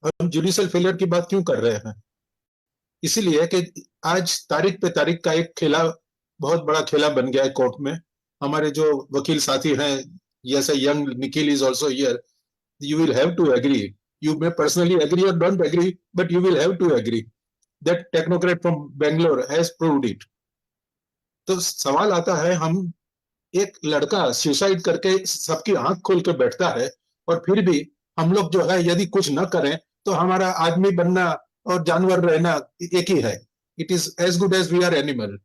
हम judicial failure की बात क्यों कर रहे हैं? इसीलिए कि आज तारीख पे तारीख का एक खेला, बहुत बड़ा खेला बन गया है कोर्ट में। हमारे जो वकील साथी हैं, जैसे young Nikhil is also here, you will have to agree. You may personally agree or don't agree, but you will have to agree that technocrat from Bangalore has proved it. तो सवाल आता है, हम एक लड़का सुसाइड करके सबकी आंख खोल के बैठता है, और फिर भी हम लोग जो है यदि कुछ न करें तो हमारा आदमी बनना और जानवर रहना एक ही है। It is as good as we are animal.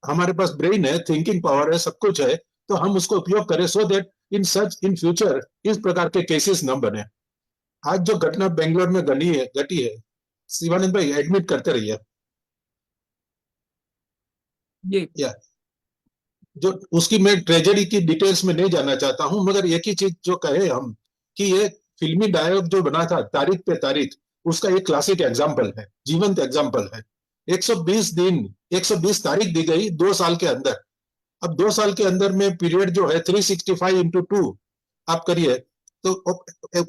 हमारे पास ब्रेन है, थिंकिंग पावर है, सब कुछ है, तो हम उसको उपयोग करें सो दैट इन फ्यूचर इस प्रकार के केसेस न बने। आज जो घटना बेंगलोर में घटी है, शिवानंद भाई एडमिट करते रहिए। जी या जो उसकी, मैं ट्रेजेडी की डिटेल्स में नहीं जाना चाहता हूं, मगर एक ही चीज जो कहे हम, कि ये फिल्मी डायलॉग जो बना था तारीख पे तारीख, उसका एक क्लासिक एग्जाम्पल है, जीवंत एग्जाम्पल है। 120 दिन, 120 तारीख दी गई 2 साल के अंदर। अब 2 साल के अंदर में पीरियड जो है 365 × 2 आप करिए, तो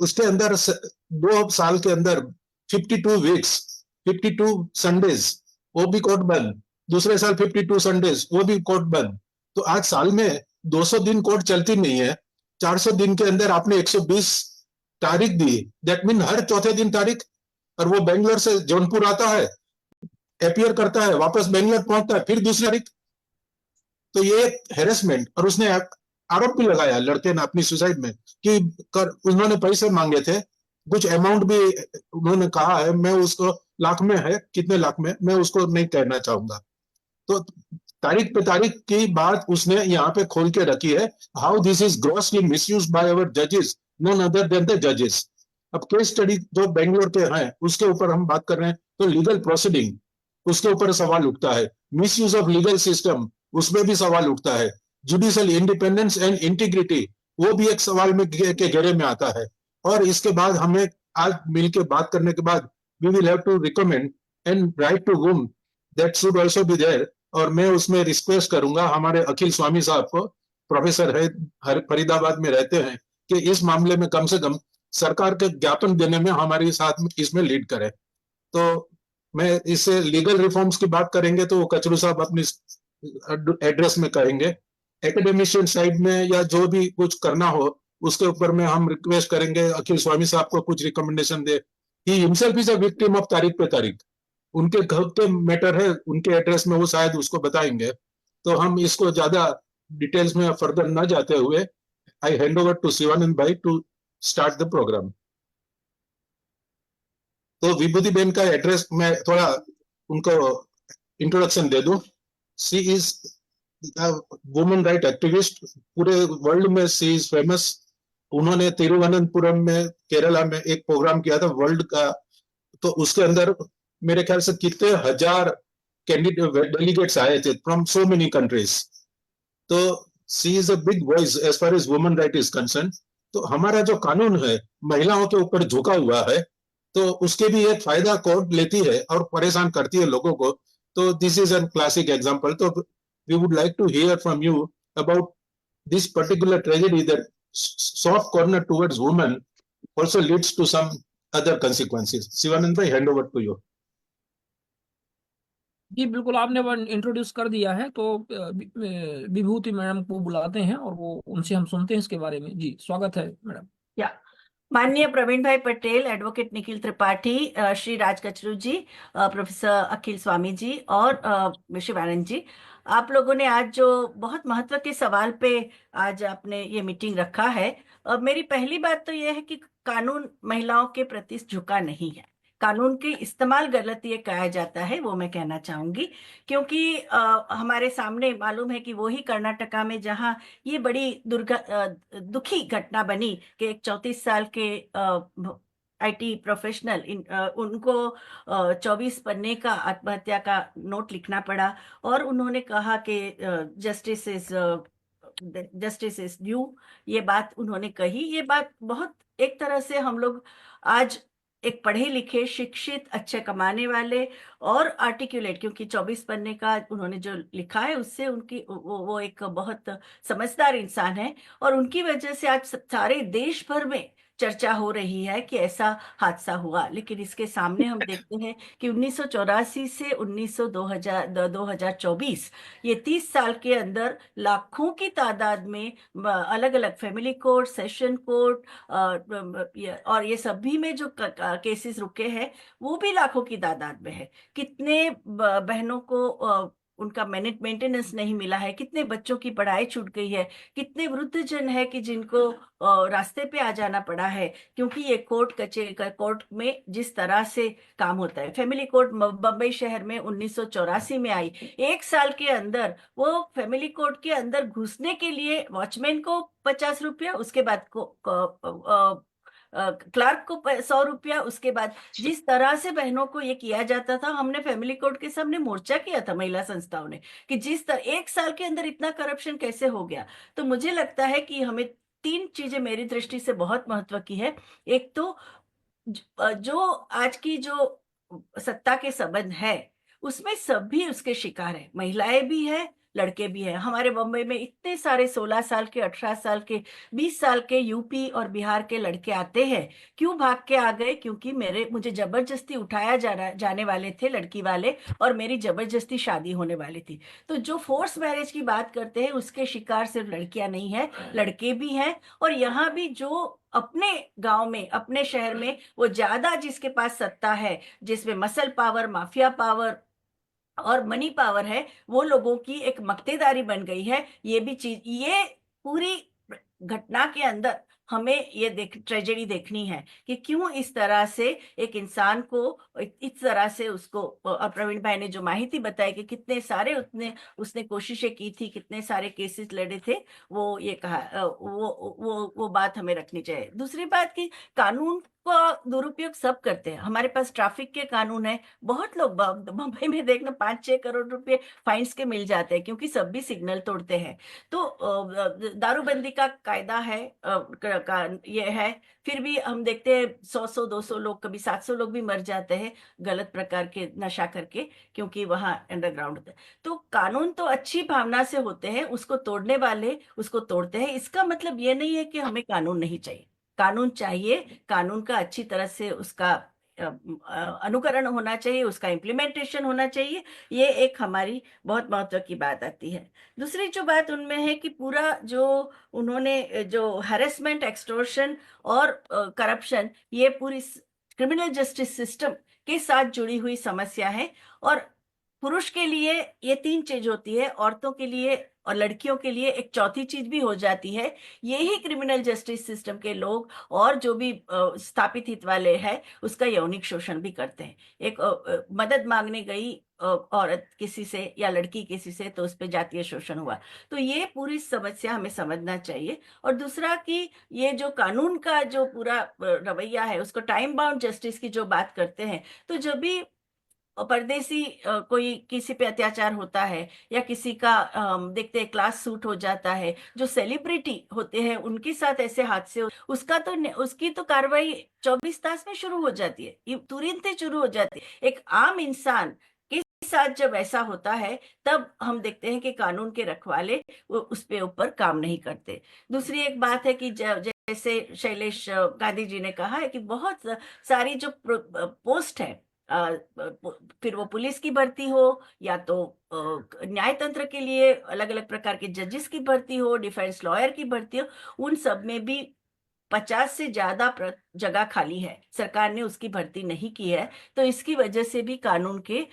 उसके अंदर 2 साल के अंदर 52 वीक्स, 52 संडेज, वो भी कोर्ट बंद। दूसरे साल 52 संडेज, वो भी कोर्ट बंद। तो आज साल में 200 दिन कोर्ट चलती नहीं है। 400 दिन के अंदर आपने 120 तारीख दी, दैट मीन हर चौथे दिन तारीख। और वो बेंगलोर से जौनपुर आता है, अपियर करता है, वापस बेंगलोर पहुंचता है, फिर दूसरी तारीख। तो ये हेरेसमेंट, और उसने आरोप भी लगाया लड़के ने अपनी सुसाइड में कि उन्होंने पैसे मांगे थे, कुछ अमाउंट भी उन्होंने कहा है, मैं उसको लाख में है, कितने लाख में, मैं उसको नहीं कहना चाहूंगा। तो तारीख पे तारीख की बात उसने यहाँ पे खोल के रखी है। How this is grossly misused by our जजेस, नॉन अदर देन द जजेस। अब केस स्टडी जो बेंगलोर के हैं उसके ऊपर हम बात कर रहे हैं, तो लीगल प्रोसीडिंग, उसके ऊपर सवाल उठता है। मिसयूज ऑफ लीगल सिस्टम, उसमें भी सवाल उठता है। जुडिशियल इंडिपेंडेंस एंड इंटीग्रिटी, वो भी एक सवाल में के घेरे में आता है। और इसके बाद हमें आज मिलकर बात करने के बाद we will have to recommend and write to whom that should also be there. और मैं उसमें रिक्वेस्ट करूंगा हमारे अखिल स्वामी साहब को, प्रोफेसर है, फरीदाबाद में रहते हैं, कि इस मामले में कम से कम सरकार के ज्ञापन देने में हमारे साथ में इसमें लीड करें। तो मैं इससे लीगल रिफॉर्म्स की बात करेंगे तो कचरू साहब अपनी एड्रेस में कहेंगे। एकेडमिशियन साइड में या जो भी कुछ करना हो उसके ऊपर में हम रिक्वेस्ट करेंगे अखिल स्वामी साहब को कुछ recommendation they. He himself is a victim of तारीख पे तारीख। उनके घर के मैटर है, उनके एड्रेस में वो शायद उसको बताएंगे। तो हम इसको ज्यादा डिटेल्स में फर्दर न जाते हुए, आई हैंड ओवर टू शिवानंद भाई टू स्टार्ट द प्रोग्राम। तो विभूति बेन का एड्रेस मैं थोड़ा उनको इंट्रोडक्शन दे दूं। सी इज वुमेन राइट एक्टिविस्ट, पूरे वर्ल्ड में सी इज फेमस। उन्होंने तिरुवनंतपुरम में केरला में एक प्रोग्राम किया था वर्ल्ड का, तो उसके अंदर मेरे ख्याल से कितने हजार कैंडिडेट डेलीगेट्स आए थे फ्रॉम सो मेनी कंट्रीज। तो she is a big voice as far as women right is concern. तो हमारा जो कानून है महिलाओं के ऊपर झुका हुआ है, तो उसके भी एक फायदा कोर्ट लेती है और परेशान करती है लोगों को। तो this is an classic example. तो we would like to hear from you about this particular tragedy, that soft corner towards women also leads to some other consequences. Sivanand bhai, hand over to you. जी बिल्कुल, आपने introduce कर दिया है, तो विभूति madam को बुलाते हैं और वो उनसे हम सुनते हैं इसके बारे में। जी स्वागत है मैडम। या माननीय प्रवीण भाई पटेल, एडवोकेट निखिल त्रिपाठी, श्री राज कचरू जी, प्रोफेसर अखिल स्वामी जी और शिवानंद जी, आप लोगों ने आज जो बहुत महत्व के सवाल पे आज आपने ये मीटिंग रखा है। मेरी पहली बात तो ये है कि कानून महिलाओं के प्रति झुका नहीं है। कानून के इस्तेमाल गलत ये कहा जाता है, वो मैं कहना चाहूंगी। क्योंकि हमारे सामने मालूम है कि वो ही कर्नाटका में जहां ये बड़ी दुखी घटना बनी कि एक 34 साल के आईटी प्रोफेशनल उनको 24 पन्ने का आत्महत्या का नोट लिखना पड़ा, और उन्होंने कहा कि जस्टिस इज ड्यू। ये बात उन्होंने कही। ये बात बहुत एक तरह से हम लोग आज एक पढ़े लिखे, शिक्षित, अच्छे कमाने वाले और आर्टिकुलेट, क्योंकि 24 पन्ने का उन्होंने जो लिखा है उससे उनकी वो एक बहुत समझदार इंसान है, और उनकी वजह से आज सारे देश भर में चर्चा हो रही है कि ऐसा हादसा हुआ, लेकिन इसके सामने हम देखते हैं कि 1984 से 2024 ये 30 साल के अंदर लाखों की तादाद में अलग अलग फैमिली कोर्ट, सेशन कोर्ट और ये सभी में जो केसेस रुके हैं वो भी लाखों की तादाद में है। कितने बहनों को उनका मेंटेनेंस नहीं मिला है, कितने बच्चों की पढ़ाई छूट गई है, कितने वृद्ध जन है कि जिनको रास्ते पे आ जाना पड़ा है, क्योंकि ये कोर्ट में जिस तरह से काम होता है। फैमिली कोर्ट बम्बई शहर में 1984 में आई। 1 साल के अंदर वो फैमिली कोर्ट के अंदर घुसने के लिए वॉचमैन को 50 रुपया, उसके बाद क्लार्क को 100 रुपया, उसके बाद जिस तरह से बहनों को ये किया जाता था। हमने फैमिली कोर्ट के सामने मोर्चा किया था महिला संस्थाओं ने कि जिस तरह 1 साल के अंदर इतना करप्शन कैसे हो गया। तो मुझे लगता है कि हमें 3 चीजें मेरी दृष्टि से बहुत महत्व की है। एक तो जो आज की जो सत्ता के संबंध है उसमें सभी उसके शिकार है, महिलाएं भी है, लड़के भी हैं। हमारे बम्बई में इतने सारे 16 साल के, 18 साल के, 20 साल के यूपी और बिहार के लड़के आते हैं। क्यों भाग के आ गए? क्योंकि मुझे जबरदस्ती उठाया जाने वाले थे लड़की वाले, और मेरी जबरदस्ती शादी होने वाली थी। तो जो फोर्स मैरिज की बात करते हैं उसके शिकार सिर्फ लड़कियां नहीं है, लड़के भी हैं। और यहाँ भी जो अपने गांव में, अपने शहर में वो ज्यादा जिसके पास सत्ता है, जिसमें मसल पावर, माफिया पावर और मनी पावर है, वो लोगों की एक मक्तेदारी बन गई है। ये भी चीज, ये पूरी घटना के अंदर हमें ये ट्रेजेडी देखनी है कि क्यों इस तरह से एक इंसान को इस तरह से उसको, और प्रवीण भाई ने जो माहिती बताई कि कितने सारे उसने कोशिशें की थी, कितने सारे केसेस लड़े थे, वो ये कहा, वो बात हमें रखनी चाहिए। दूसरी बात कि कानून का दुरुपयोग सब करते हैं। हमारे पास ट्रैफिक के कानून है, बहुत लोग मुंबई में देखना 5-6 करोड़ रुपए फाइन्स के मिल जाते हैं क्योंकि सब भी सिग्नल तोड़ते हैं। तो दारूबंदी का कायदा है, ये है, फिर भी हम देखते हैं 100-200 लोग, कभी 700 लोग भी मर जाते हैं गलत प्रकार के नशा करके, क्योंकि वहां अंडरग्राउंड होता है। तो कानून तो अच्छी भावना से होते हैं, उसको तोड़ने वाले उसको तोड़ते हैं। इसका मतलब ये नहीं है कि हमें कानून नहीं चाहिए, कानून चाहिए। कानून का अच्छी तरह से उसका अनुकरण होना चाहिए, उसका इम्प्लीमेंटेशन होना चाहिए। ये एक हमारी बहुत महत्व की बात आती है। दूसरी जो बात उनमें है कि पूरा जो उन्होंने जो हैरेसमेंट, एक्सटॉर्शन और करप्शन, ये पूरी क्रिमिनल जस्टिस सिस्टम के साथ जुड़ी हुई समस्या है। और पुरुष के लिए ये 3 चीज होती है, औरतों के लिए और लड़कियों के लिए एक चौथी चीज भी हो जाती है। यही क्रिमिनल जस्टिस सिस्टम के लोग और जो भी स्थापित हित वाले हैं उसका यौनिक शोषण भी करते हैं। एक मदद मांगने गई औरत किसी से या लड़की किसी से, तो उस पर जातीय शोषण हुआ। तो ये पूरी समस्या हमें समझना चाहिए। और दूसरा कि ये जो कानून का जो पूरा रवैया है, उसको टाइम बाउंड जस्टिस की जो बात करते हैं, तो जब भी परदेसी कोई किसी पे अत्याचार होता है या किसी का देखते हैं क्लास सूट हो जाता है, जो सेलिब्रिटी होते हैं उनके साथ ऐसे हादसे उसकी तो कार्रवाई 24 तास में शुरू हो जाती है, ये तुरंत ही शुरू हो जाती है। एक आम इंसान के साथ जब ऐसा होता है तब हम देखते हैं कि कानून के रखवाले वो उस पे ऊपर काम नहीं करते। दूसरी एक बात है कि जैसे शैलेश गांधी जी ने कहा है कि बहुत सारी जो पोस्ट है, फिर वो पुलिस की भर्ती हो या तो न्याय तंत्र के लिए अलग अलग प्रकार के जजेस की भर्ती हो, डिफेंस लॉयर की भर्ती हो, उन सब में भी 50 से ज्यादा जगह खाली है, सरकार ने उसकी भर्ती नहीं की है। तो इसकी वजह से भी कानून के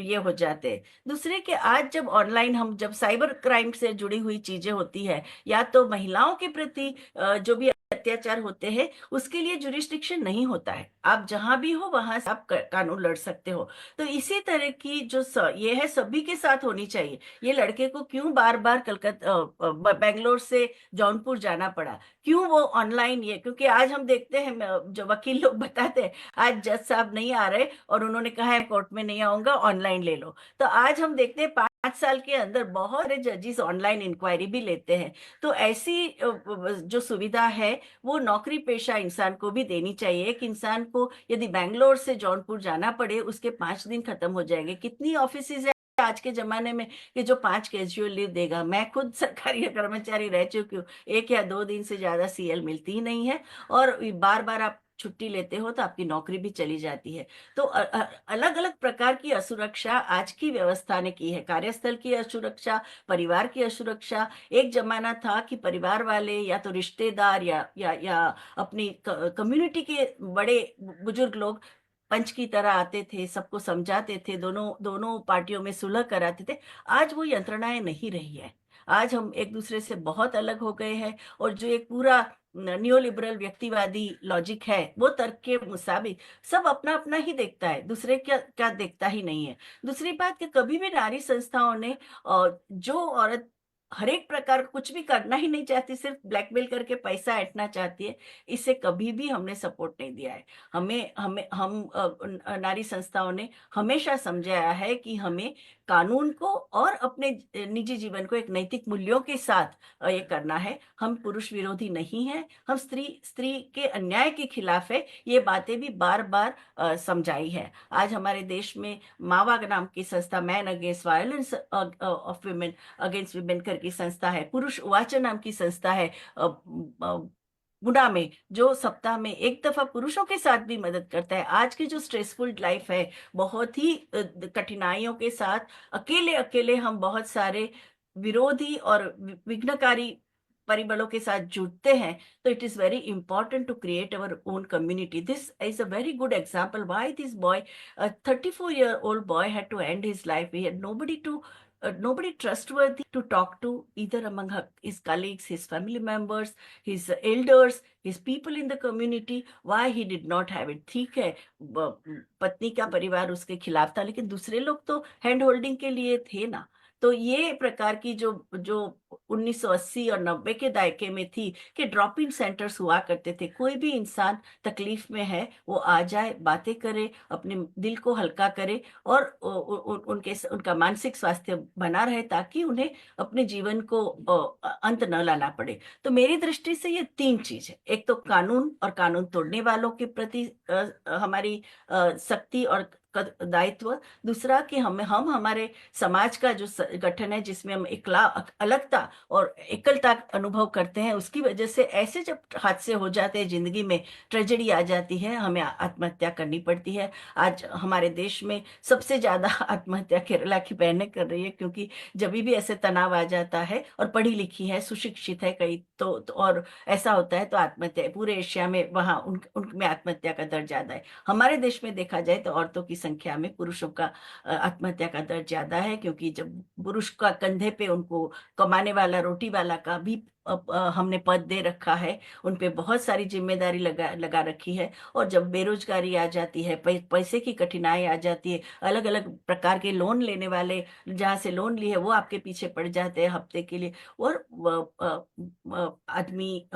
ये हो जाते हैं। दूसरे के आज जब जब साइबर क्राइम से जुड़ी हुई चीजें होती है या तो महिलाओं के प्रति जो भी अत्याचार होते हैं, उसके लिए जुरिस्डिक्शन नहीं होता है। आप जहां भी हो वहां से आप कानून लड़ सकते हो। तो इसी तरह की जो ये है सभी के साथ होनी चाहिए। ये लड़के को क्यों बार बार बेंगलोर से जौनपुर जाना पड़ा? क्यों वो ऑनलाइन ये, क्योंकि आज हम देखते हैं जो वकील लोग बताते हैं आज जज साहब नहीं आ रहे और उन्होंने कहा है कोर्ट में नहीं आऊंगा, ऑनलाइन ले लो। तो आज हम देखते हैं 5 साल के अंदर बहुत सारे जजेस ऑनलाइन इंक्वायरी भी लेते हैं। तो ऐसी जो सुविधा है वो नौकरी पेशा इंसान को भी देनी चाहिए। एक इंसान को यदि बैंगलोर से जौनपुर जाना पड़े, उसके 5 दिन खत्म हो जाएंगे। कितनी ऑफिसेज आज के जमाने में कि जो 5 कैजुअल लीव देगा। मैं खुद सरकारी कर्मचारी रह चुकी हूँ, 1 या 2 दिन से ज्यादा सीएल मिलती ही नहीं है, और बार बार आप छुट्टी लेते हो तो आपकी नौकरी भी चली जाती है। तो अलग अलग प्रकार की असुरक्षा आज की व्यवस्था ने की है, कार्यस्थल की असुरक्षा, परिवार की असुरक्षा। एक जमाना था कि परिवार वाले या तो रिश्तेदार या अपनी कम्युनिटी के बड़े बुजुर्ग लोग पंच की तरह आते थे, सबको समझाते थे, दोनों दोनों पार्टियों में सुलह कराते थे। आज वो यंत्रणाएं नहीं रही है। आज हम एक दूसरे से बहुत अलग हो गए हैं, और जो एक पूरा नियो लिबरल व्यक्तिवादी लॉजिक है, वो तर्क के मुताबिक सब अपना अपना ही देखता है, दूसरे क्या क्या देखता ही नहीं है। दूसरी बात कि कभी भी नारी संस्थाओं ने जो औरत हर एक प्रकार का कुछ भी करना ही नहीं चाहती, सिर्फ ब्लैकमेल करके पैसा ऐंठना चाहती है, इसे कभी भी हमने सपोर्ट नहीं दिया है। हमें हमें हम नारी संस्थाओं ने हमेशा समझाया है कि हमें कानून को और अपने निजी जीवन को एक नैतिक मूल्यों के साथ ये करना है। हम पुरुष विरोधी नहीं हैं, हम स्त्री स्त्री के अन्याय के खिलाफ है, ये बातें भी बार बार समझाई है। आज हमारे देश में मावा नाम की संस्था, man against violence of women against women करके संस्था है, पुरुष वाचन नाम की संस्था है पुणे में, जो सप्ताह में एक दफा पुरुषों के साथ भी मदद करता है। आज की जो स्ट्रेसफुल लाइफ है, बहुत ही कठिनाइयों के साथ अकेले अकेले हम बहुत सारे विरोधी और विघ्नकारी परिबलों के साथ जुड़ते हैं। तो it is very important to create our own community. This is a very good example why this boy, 34-year-old boy, had to end his life. He had nobody trustworthy to talk to, either among his colleagues, his family members, his elders, his people in the community. Why he did not have it? ठीक है, पत्नी का परिवार उसके खिलाफ था, लेकिन दूसरे लोग तो हैंड होल्डिंग के लिए थे ना। तो ये प्रकार की जो जो 1980 और 90 के दायके में थी कि ड्रॉप इन सेंटर्स हुआ करते थे, कोई भी इंसान तकलीफ में है वो आ जाए, बातें करे, अपने दिल को हल्का करे, और उनका मानसिक स्वास्थ्य बना रहे, ताकि उन्हें अपने जीवन को अंत न लाना पड़े। तो मेरी दृष्टि से ये 3 चीज है, एक तो कानून और कानून तोड़ने वालों के प्रति हमारी सख्ती और दायित्व। दूसरा कि हम हमारे समाज का जो गठन है, जिसमें हम अलगता और एकलता अनुभव करते हैं, उसकी वजह से ऐसे जब हादसे हो जाते हैं, जिंदगी में ट्रेजेडी आ जाती है, हमें आत्महत्या करनी पड़ती है। आज हमारे देश में सबसे ज्यादा आत्महत्या केरला की बहनें कर रही है, क्योंकि जब भी ऐसे तनाव आ जाता है, और पढ़ी लिखी है, सुशिक्षित है कई तो और ऐसा होता है तो आत्महत्या, पूरे एशिया में वहां उनमें आत्महत्या का दर ज्यादा है। हमारे देश में देखा जाए तो औरतों की संख्या में पुरुषों का आत्महत्या का दर ज्यादा है, क्योंकि जब पुरुष का कंधे पे उनको कमाने वाला, रोटी वाला का भी हमने पद दे रखा है, उन पे बहुत सारी जिम्मेदारी लगा लगा रखी है। और जब बेरोजगारी आ जाती है, पैसे की कठिनाई आ जाती है, अलग अलग प्रकार के लोन लेने वाले, जहाँ से लोन लिए वो आपके पीछे पड़ जाते हैं हफ्ते के लिए, और आदमी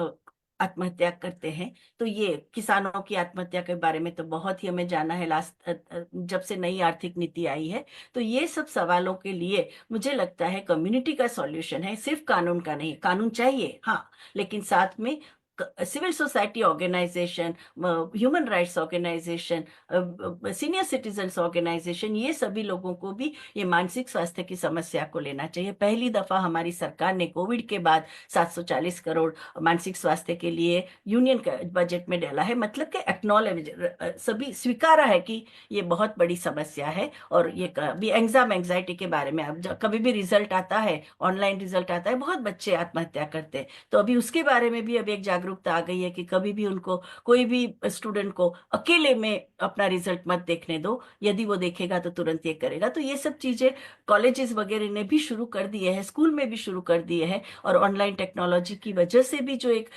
आत्महत्या करते हैं। तो ये किसानों की आत्महत्या के बारे में तो बहुत ही हमें जाना है, लास्ट जब से नई आर्थिक नीति आई है। तो ये सब सवालों के लिए मुझे लगता है कम्युनिटी का सॉल्यूशन है, सिर्फ कानून का नहीं। कानून चाहिए हाँ, लेकिन साथ में civil society organization, human rights organization, senior citizens organization, ये सभी लोगों को भी ये मानसिक स्वास्थ्य की समस्या को लेना चाहिए। पहली दफा हमारी सरकार ने कोविड के बाद 740 करोड़ मानसिक स्वास्थ्य के लिए यूनियन बजट में डाला है, मतलब कि एक्नॉलेज, सभी स्वीकारा है कि ये बहुत बड़ी समस्या है। और ये कभी एग्जाम एंजाइटी के बारे में, अब कभी भी रिजल्ट आता है, ऑनलाइन रिजल्ट आता है, बहुत बच्चे आत्महत्या करते हैं। तो अभी उसके बारे में भी अब एक जागरूकता आ गई है कि कभी भी उनको, कोई भी स्टूडेंट को अकेले में अपना रिजल्ट मत देखने दो, यदि वो देखेगा तो तुरंत ये करेगा। तो ये सब चीजें कॉलेजेस वगैरह ने भी शुरू कर दिए हैं, स्कूल में भी शुरू कर दिए हैं, और ऑनलाइन टेक्नोलॉजी की वजह से भी जो एक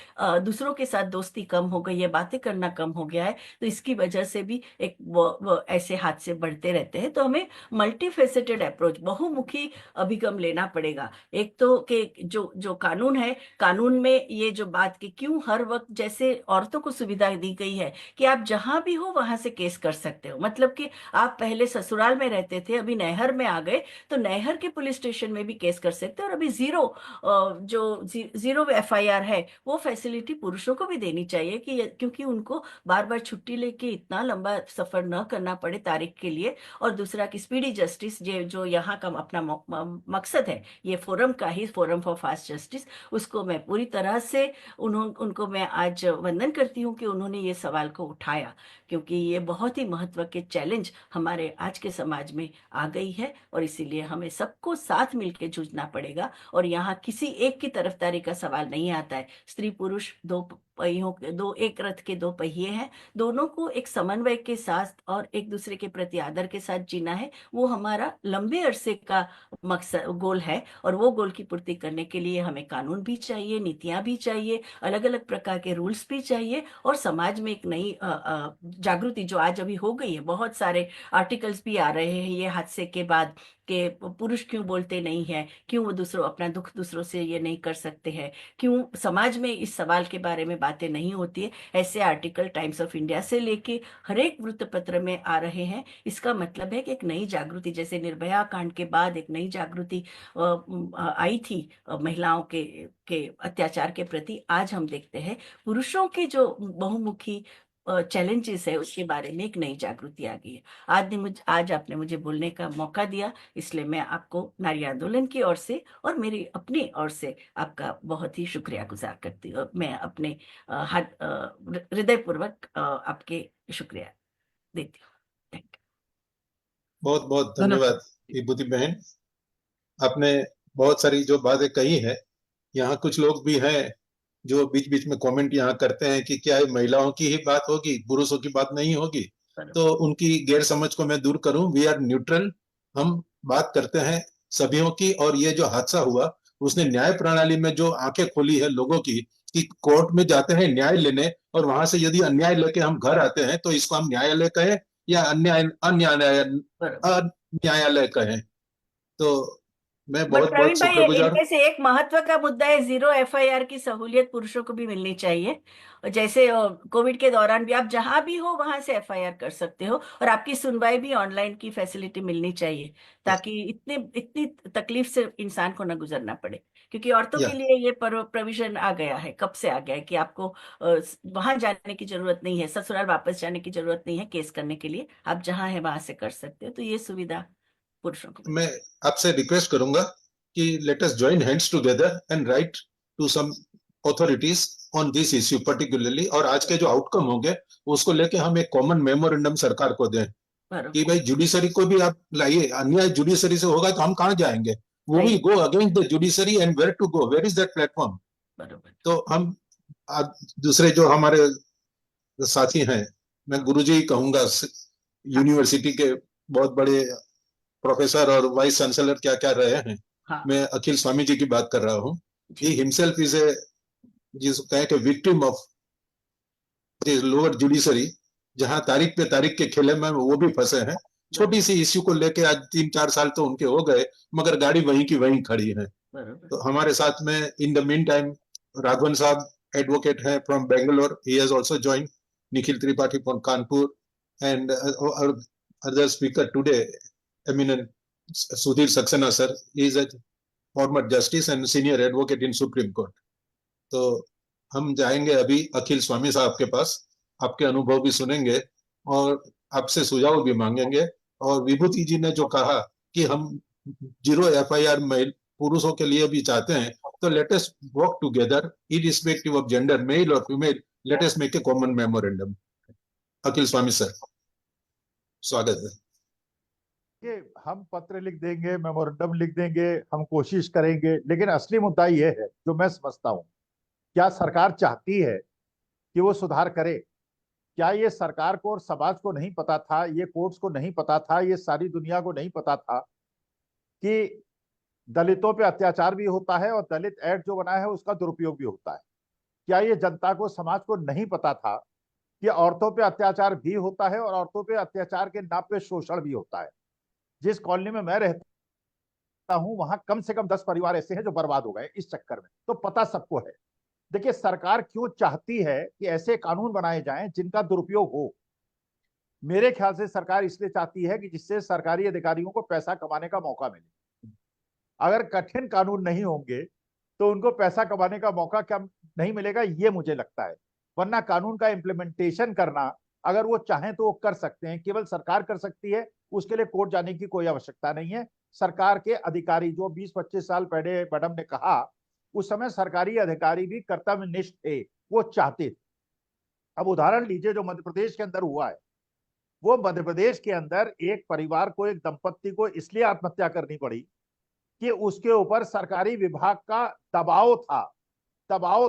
दूसरों के साथ दोस्ती कम हो गई है, बातें करना कम हो गया है, तो इसकी वजह से भी एक वो ऐसे हादसे बढ़ते रहते हैं। तो हमें मल्टीफेसेटेड अप्रोच, बहुमुखी अभिगम लेना पड़ेगा। एक तो कि जो जो कानून है, कानून में ये जो बात कि क्यों हर वक्त जैसे औरतों को सुविधा दी गई है कि आप जहां भी हो वहां से केस कर सकते हो, मतलब कि आप पहले ससुराल में रहते थे, अभी नैहर में आ गए तो नैहर के पुलिस स्टेशन में भी केस कर सकते हो। और अभी जीरो एफआईआर है, वो फैसिलिटी पुरुषों को भी देनी चाहिए कि क्योंकि उनको बार बार छुट्टी लेके इतना लंबा सफर न करना पड़े तारीख के लिए। और दूसरा कि स्पीडी जस्टिस जो यहाँ का अपना मकसद है, ये फोरम का ही, फोरम फॉर फास्ट जस्टिस, उसको मैं पूरी तरह से उनको मैं आज वंदन करती हूँ कि उन्होंने ये सवाल को उठाया, क्योंकि ये बहुत ही महत्व के चैलेंज हमारे आज के समाज में आ गई है और इसीलिए हमें सबको साथ मिलकर जूझना पड़ेगा। और यहाँ किसी एक की तरफदारी का सवाल नहीं आता है। स्त्री पुरुष दो पहियों के दो, एक रथ के दो पहिए हैं, दोनों को एक समन्वय के साथ और एक दूसरे के प्रति आदर के साथ जीना है। वो हमारा लंबे अरसे का मकसद गोल है और वो गोल की पूर्ति करने के लिए हमें कानून भी चाहिए, नीतियां भी चाहिए, अलग अलग प्रकार के रूल्स भी चाहिए और समाज में एक नई जागृति जो आज अभी हो गई है। बहुत सारे आर्टिकल्स भी आ रहे हैं ये हादसे के बाद कि पुरुष क्यों बोलते नहीं है, क्यों वो दूसरों अपना दुख दूसरों से ये नहीं कर सकते हैं, क्यों समाज में इस सवाल के बारे में बातें नहीं होती है। ऐसे आर्टिकल टाइम्स ऑफ इंडिया से लेके हर एक वृत्तपत्र में आ रहे हैं। इसका मतलब है कि एक नई जागृति, जैसे निर्भया कांड के बाद एक नई जागृति आई थी महिलाओं के अत्याचार के प्रति। आज हम देखते हैं पुरुषों के जो बहुमुखी चैलेंजेस है उसके बारे में एक नई जागृति आ गई है। आज आपने मुझे बोलने का मौका दिया, इसलिए मैं आपको नारी आंदोलन की ओर से और मेरी अपनी ओर से आपका बहुत ही शुक्रिया गुजार करती हूँ। मैं अपने हृदयपूर्वक आपके शुक्रिया देती हूँ। Thank you. बहुत बहुत धन्यवाद। धन्यवाद विभूति बहन, आपने बहुत सारी जो बातें कही है। यहाँ कुछ लोग भी हैं जो बीच बीच में कमेंट यहाँ करते हैं कि क्या ये महिलाओं की ही बात होगी, पुरुषों की बात नहीं होगी। तो उनकी गैर समझ को मैं दूर करूं। वी आर न्यूट्रल, हम बात करते हैं सभीयों की। और ये जो हादसा हुआ उसने न्याय प्रणाली में जो आंखें खोली है लोगों की कि कोर्ट में जाते हैं न्याय लेने और वहां से यदि अन्याय लेके हम घर आते हैं तो इसको हम न्यायालय कहें या अन्यायालय कहें। तो मैं बट बहुत प्रवीण बहुत भाई, शुक्रगुजार हूं। इनमें से एक महत्व का मुद्दा है, जीरो एफआईआर की सहूलियत पुरुषों को भी मिलनी चाहिए। और जैसे कोविड के दौरान भी आप जहां भी हो वहां से एफआईआर कर सकते हो और आपकी सुनवाई भी ऑनलाइन की फैसिलिटी मिलनी चाहिए, ताकि इतनी इतनी तकलीफ से इंसान को न गुजरना पड़े। क्योंकि औरतों या के लिए ये प्रोविजन आ गया है, कब से आ गया है कि आपको वहां जाने की जरूरत नहीं है, ससुराल वापस जाने की जरूरत नहीं है केस करने के लिए, आप जहां है वहां से कर सकते हो। तो ये सुविधा पुरुषों को मैं आपसे रिक्वेस्ट करूंगा कि let us join hands together and write to some authorities on this issue particularly. और आज के जो आउटकम होंगे उसको लेके हम एक कॉमन मेमोरेंडम सरकार को दें कि बरोबर। भाई जुडिशरी को भी आप लाइए। अन्याय जुडिशरी से होगा तो हम कहाँ जाएंगे? वो सही। Will go against the judiciary and where to go, where is that platform? बरोबर। तो हम दूसरे जो हमारे साथी हैं, मैं गुरुजी कहूंगा, हाँ। यूनिवर्सिटी के बहुत बड़े प्रोफेसर और वाइस चांसलर क्या क्या रहे हैं। हाँ मैं अखिल स्वामी जी की बात कर रहा हूँ। जी। ही हिमसेल्फ इज ए, जिसको कहें कि विक्टिम ऑफ लोअर जुडिशरी, जहां तारीख पे तारीख के खेले में वो भी फंसे हैं। छोटी सी इश्यू को लेके आज 3-4 साल तो उनके हो गए, मगर गाड़ी वहीं की वहीं खड़ी है। बरोबर। तो हमारे साथ में in the mean time Raghavan साहब एडवोकेट हैं from Bangalore, he has also joined, Nikhil Tripathi from Kanpur and other speaker today eminent Sudhir Saxena sir. He is a former justice and senior advocate in Supreme Court. तो हम जाएंगे अभी अखिल स्वामी साहब के पास, आपके अनुभव भी सुनेंगे और आपसे सुझाव भी मांगेंगे। और विभूति जी ने जो कहा कि हम जीरो एफआईआर पुरुषों के लिए भी चाहते हैं, तो let us work together irrespective of gender, male और female, let us make a common memorandum. Akhil Swami sir, स्वागत है। कि हम पत्र लिख देंगे, मेमोरेंडम लिख देंगे, हम कोशिश करेंगे, लेकिन असली मुद्दा यह है जो मैं समझता हूं, क्या सरकार चाहती है कि वो सुधार करे? क्या ये सरकार को और समाज को नहीं पता था, ये कोर्ट्स को नहीं पता था, ये सारी दुनिया को नहीं पता था कि दलितों पे अत्याचार भी होता है और दलित एक्ट जो बना है उसका दुरुपयोग भी होता है? क्या ये जनता को, समाज को नहीं पता था कि औरतों पे अत्याचार भी होता है और औरतों पे अत्याचार के नाम पे शोषण भी होता है? जिस कॉलोनी में मैं रहता हूं वहां कम से कम 10 परिवार ऐसे हैं जो बर्बाद हो गए इस चक्कर में, तो पता सबको है। देखिए, सरकार क्यों चाहती है कि ऐसे कानून बनाए जाएं जिनका दुरुपयोग हो? मेरे ख्याल से सरकार इसलिए चाहती है कि जिससे सरकारी अधिकारियों को पैसा कमाने का मौका मिले। अगर कठिन कानून नहीं होंगे तो उनको पैसा कमाने का मौका क्या नहीं मिलेगा, ये मुझे लगता है। वरना कानून का इम्प्लीमेंटेशन करना अगर वो चाहें तो वो कर सकते हैं, केवल सरकार कर सकती है, उसके लिए कोर्ट जाने की कोई आवश्यकता नहीं है। सरकार के अधिकारी जो 20-25 साल पहले मैडम ने कहा, उस समय सरकारी अधिकारी भी कर्तव्यनिष्ठ थे, वो चाहते थे। अब उदाहरण लीजिए जो मध्य प्रदेश के अंदर हुआ है, वो मध्य प्रदेश के अंदर एक परिवार को, एक दंपत्ति को इसलिए आत्महत्या करनी पड़ी कि उसके ऊपर सरकारी विभाग का दबाव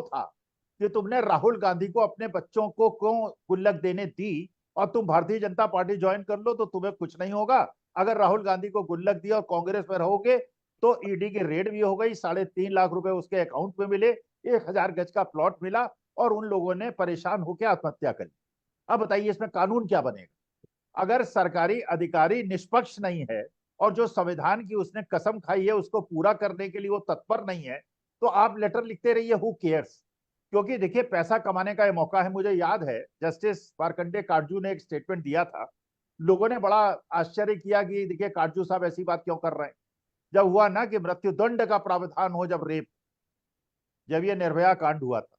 था कि तुमने राहुल गांधी को अपने बच्चों को क्यों गुल्लक देने दी, और तुम भारतीय जनता पार्टी ज्वाइन कर लो तो तुम्हें कुछ नहीं होगा। अगर राहुल गांधी को गुल्लक दिया और कांग्रेस में रहोगे तो ईडी की रेड भी हो गई, 3.5 लाख रुपए उसके अकाउंट में मिले, 1000 गज का प्लॉट मिला, और उन लोगों ने परेशान होकर आत्महत्या करी। अब बताइए इसमें कानून क्या बनेगा? अगर सरकारी अधिकारी निष्पक्ष नहीं है और जो संविधान की उसने कसम खाई है उसको पूरा करने के लिए वो तत्पर नहीं है, तो आप लेटर लिखते रहिए, हु केयर्स। क्योंकि देखिए, पैसा कमाने का ये मौका है। मुझे याद है जस्टिस मार्कंडे काटजू ने एक स्टेटमेंट दिया था, लोगों ने बड़ा आश्चर्य किया कि देखिए काटजू साहब ऐसी बात क्यों कर रहे हैं। जब हुआ ना कि मृत्युदंड का प्रावधान हो, जब ये निर्भया कांड हुआ था,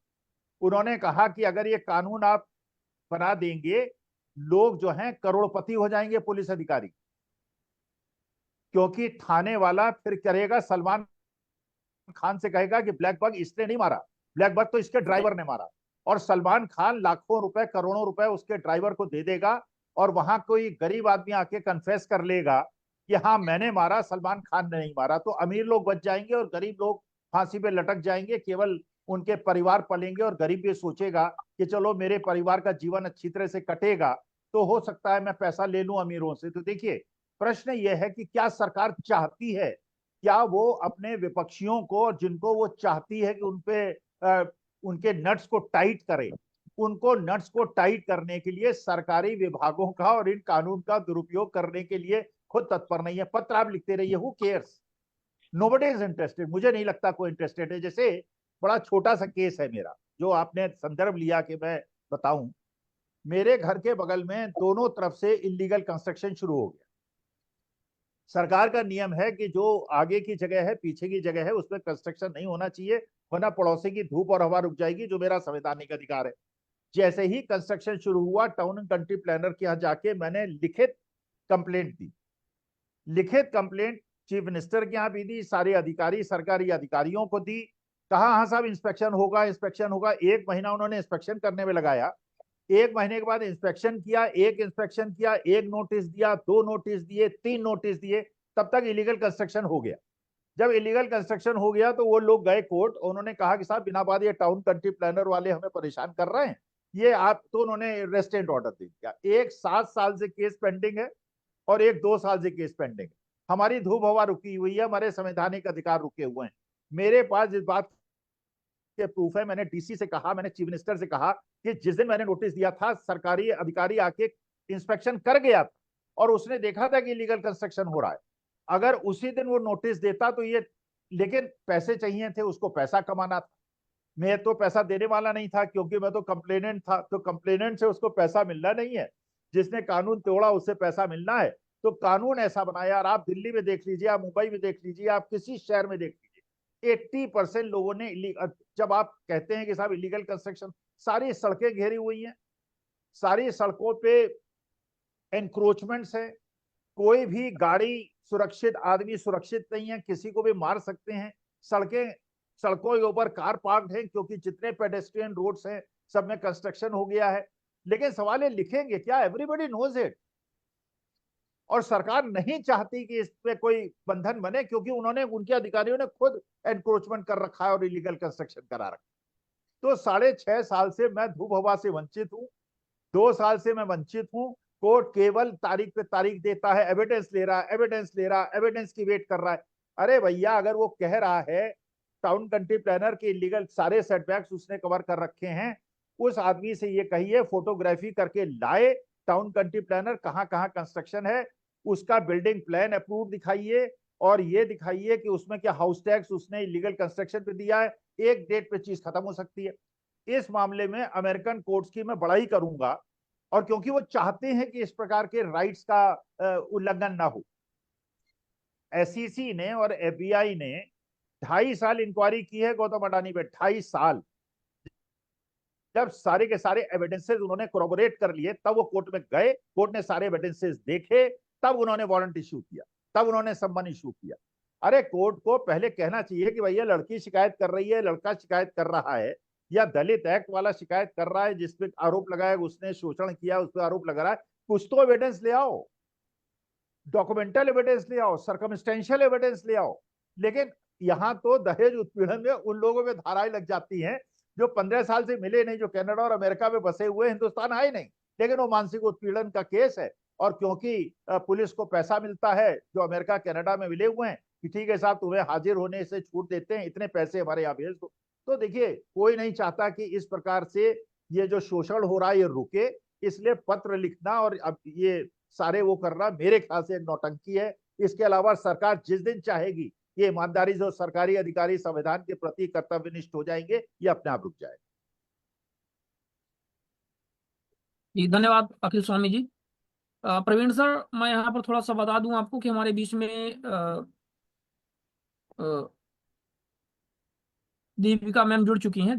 उन्होंने कहा कि अगर ये कानून आप बना देंगे, लोग जो हैं करोड़पति हो जाएंगे पुलिस अधिकारी, क्योंकि थाने वाला फिर करेगा, सलमान खान से कहेगा कि ब्लैक बग इसने नहीं मारा, ब्लैक बग तो इसके ड्राइवर ने मारा, और सलमान खान लाखों रुपए, करोड़ों रुपए उसके ड्राइवर को दे देगा, और वहां कोई गरीब आदमी आके कन्फेस कर लेगा कि हाँ मैंने मारा, सलमान खान ने नहीं मारा। तो अमीर लोग बच जाएंगे और गरीब लोग फांसी पे लटक जाएंगे, केवल उनके परिवार पलेंगे, और गरीब भी सोचेगा कि चलो मेरे परिवार का जीवन अच्छी तरह से कटेगा, तो हो सकता है मैं पैसा ले लूं अमीरों से। तो देखिए, प्रश्न यह है कि क्या सरकार चाहती है, क्या वो अपने विपक्षियों को, जिनको वो चाहती है कि उनपे उनके नट्स को टाइट करे, उनको नट्स को टाइट करने के लिए सरकारी विभागों का और इन कानून का दुरुपयोग करने के लिए खुद तत्पर नहीं है। पत्र आप लिखते रहिए, who cares, nobody is interested. मुझे नहीं लगता कोई इंटरेस्टेड है। जैसे बड़ा छोटा सा केस है मेरा, जो आपने संदर्भ लिया कि मैं बताऊं। मेरे घर के बगल में दोनों तरफ से इलीगल कंस्ट्रक्शन शुरू हो गया। सरकार का नियम है कि जो आगे की जगह है, पीछे की जगह है, उसमें कंस्ट्रक्शन नहीं होना चाहिए, वरना पड़ोसी की धूप और हवा रुक जाएगी, जो मेरा संवैधानिक अधिकार है। जैसे ही कंस्ट्रक्शन शुरू हुआ, टाउन एंड कंट्री प्लानर के यहाँ जाके मैंने लिखित कंप्लेंट दी। लिखित कंप्लेंट चीफ मिनिस्टर के यहाँ भी दी, सारे अधिकारी, सरकारी अधिकारियों को दी। कहा हाँ साहब इंस्पेक्शन होगा, इंस्पेक्शन होगा। 1 महीना उन्होंने इंस्पेक्शन करने में लगाया। 1 महीने के बाद इंस्पेक्शन किया, एक इंस्पेक्शन किया, 1 नोटिस दिया, 2 नोटिस दिए, 3 नोटिस दिए, तब तक इलीगल कंस्ट्रक्शन हो गया। जब इलीगल कंस्ट्रक्शन हो गया तो वो लोग गए कोर्ट, उन्होंने कहा कि साहब बिना बात ये टाउन कंट्री प्लानर वाले हमें परेशान कर रहे हैं, ये आप, तो उन्होंने रेस्टेंट ऑर्डर दे दिया। एक 7 साल से केस पेंडिंग है और एक 2 साल से केस पेंडिंग है। हमारी धूप हवा रुकी हुई है, हमारे संवैधानिक अधिकार रुके हुए हैं। मेरे पास इस बात के प्रूफ है। मैंने डीसी से कहा, मैंने चीफ मिनिस्टर से कहा कि जिस दिन मैंने नोटिस दिया था, सरकारी अधिकारी आके इंस्पेक्शन कर गया था और उसने देखा था कि इलीगल कंस्ट्रक्शन हो रहा है। अगर उसी दिन वो नोटिस देता तो ये, लेकिन पैसे चाहिए थे, उसको पैसा कमाना था। मैं तो पैसा देने वाला नहीं था, क्योंकि मैं तो कंप्लेनेंट था, तो कंप्लेनेंट से उसको पैसा मिलना नहीं है। जिसने कानून तोड़ा उससे पैसा मिलना है। तो कानून ऐसा बनाया, और आप दिल्ली में देख लीजिए, आप मुंबई में देख लीजिए, आप किसी शहर में देख लीजिए, 80% लोगों ने, जब आप कहते हैं कि साहब इलीगल कंस्ट्रक्शन, सारी सड़कें घेरी हुई हैं, सारी सड़कों पे एनक्रोचमेंट्स है, कोई भी गाड़ी सुरक्षित, आदमी सुरक्षित नहीं है, किसी को भी मार सकते हैं। सड़कों के ऊपर कार पार्क है, क्योंकि जितने पेडेस्ट्रियन रोड्स हैं सब में कंस्ट्रक्शन हो गया है। लेकिन सवाल है, लिखेंगे क्या? Everybody knows it. और सरकार नहीं चाहती कि इस पे कोई बंधन बने, क्योंकि उन्होंने, उनके अधिकारियों ने खुद एनक्रोचमेंट कर रखा है और इलीगल कंस्ट्रक्शन करा रखा। तो 6.5 साल से मैं धूप हवा से वंचित हूँ, 2 साल से मैं वंचित हूँ। कोर्ट केवल तारीख पे तारीख देता है, एविडेंस ले रहा है, एविडेंस ले रहा है, एविडेंस की वेट कर रहा है। अरे भैया, अगर वो कह रहा है टाउन कंट्री प्लानर के इलीगल सारे सेटबैक्स उसने कवर कर रखे हैं, उस आदमी से ये कहिए फोटोग्राफी करके लाए, टाउन कंट्री प्लानर कहाँ कहाँ कंस्ट्रक्शन है, उसका बिल्डिंग प्लान अप्रूव दिखाइए, और ये दिखाइए कि उसमें क्या हाउस टैक्स उसने इलीगल कंस्ट्रक्शन पे दिया है, एक डेट पे चीज खत्म हो सकती है। इस मामले में अमेरिकन कोर्ट्स की मैं बड़ाई करूंगा, और क्योंकि वो चाहते हैं कि इस प्रकार के राइट्स का उल्लंघन ना हो। एसईसी ने और एफबीआई ने 2.5 साल इंक्वायरी की है गौतम अडानी पे, 2.5 साल। जब सारे के सारे एविडेंसेस उन्होंने कोरोबोरेट कर लिए, तब वो कोर्ट में गए, कोर्ट ने सारे एविडेंसेस देखे, तब उन्होंने वारंट इशू किया, तब उन्होंने सम्मन इशू किया। अरे कोर्ट को पहले कहना चाहिए कि भैया लड़की शिकायत कर रही है, लड़का शिकायत कर रहा है, या दलित एक्ट वाला शिकायत कर रहा है जिसपे आरोप लगाया उसने शोषण किया, उस पर आरोप लगा रहा है, कुछ तो एविडेंस ले आओ, डॉक्यूमेंटल एविडेंस ले आओ, सर्कमस्टेंशियल एविडेंस ले आओ। लेकिन यहाँ तो दहेज उत्पीड़न में उन लोगों में धाराएं लग जाती हैं जो 15 साल से मिले नहीं, जो कनाडा और अमेरिका में बसे हुए, हिंदुस्तान आए नहीं, लेकिन वो मानसिक उत्पीड़न का केस है। और क्योंकि पुलिस को पैसा मिलता है जो अमेरिका कनाडा में मिले हुए हैं कि ठीक है साहब तुम्हें हाजिर होने से छूट देते हैं, इतने पैसे हमारे यहाँ भेज दो। तो देखिए कोई नहीं चाहता कि इस प्रकार से ये जो शोषण हो रहा है ये रुके, इसलिए पत्र लिखना और अब ये सारे वो करना मेरे ख्याल से एक नौटंकी है। इसके अलावा सरकार जिस दिन चाहेगी ये ईमानदारी से सरकारी अधिकारी संविधान के प्रति कर्तव्यनिष्ठ हो जाएंगे, ये अपने आप रुक जाएगा। जी धन्यवाद अखिल स्वामी जी। प्रवीण सर, मैं यहाँ पर थोड़ा सा बता दूं आपको कि हमारे बीच में दीपिका मैम जुड़ चुकी हैं।